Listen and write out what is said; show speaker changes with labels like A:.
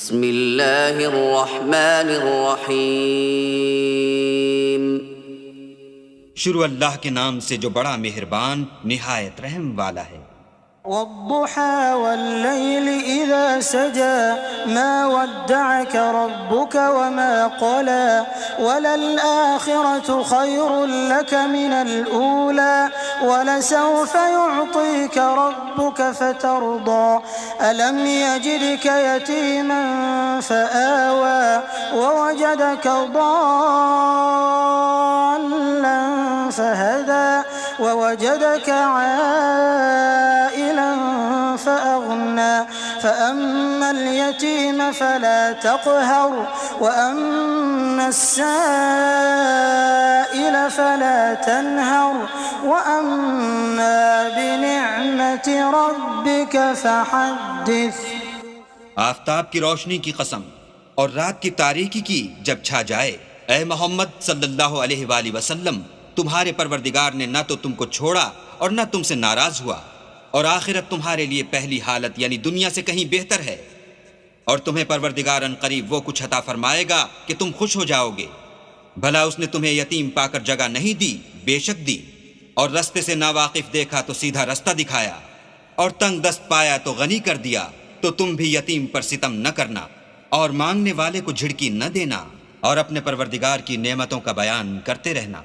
A: बिस्मिल्लाहिर्रहमानिर्रहीम।
B: शुरू अल्लाह के नाम से जो बड़ा मेहरबान निहायत रहम वाला है।
C: वद्दुहा वल्लैलि इज़ा सजा मा वद्दअक रब्बुक वमा क़ला वलल-आखिरतु खैरुल लक मिनल ऊला वलसौफ युअतीक रब्बुक फतरदा अलम यजिदक यतीमन फआवा ववजदक ضالًا फहदा ववजदक आइलन فأغنى فأما اليتيم فلا تقهر وأما السائل فلا تنهر وأما بنعمة ربك فحدث।
B: आफताब की रोशनी की कसम और रात की तारीकी की जब छा जाए, ए मोहम्मद सल्लल्लाहु अलैहि वसल्लम, तुम्हारे परवरदिगार ने न तो तुमको छोड़ा और न तुमसे नाराज हुआ, और आखिरत तुम्हारे लिए पहली हालत यानी दुनिया से कहीं बेहतर है, और तुम्हें परवरदिगार अनकरीब वो कुछ अता फरमाएगा कि तुम खुश हो जाओगे। भला उसने तुम्हें यतीम पाकर जगह नहीं दी? बेशक दी। और रस्ते से नावाकिफ देखा तो सीधा रास्ता दिखाया, और तंग दस्त पाया तो गनी कर दिया। तो तुम भी यतीम पर सितम न करना और मांगने वाले को झिड़की न देना, और अपने परवरदिगार की नेमतों का बयान करते रहना।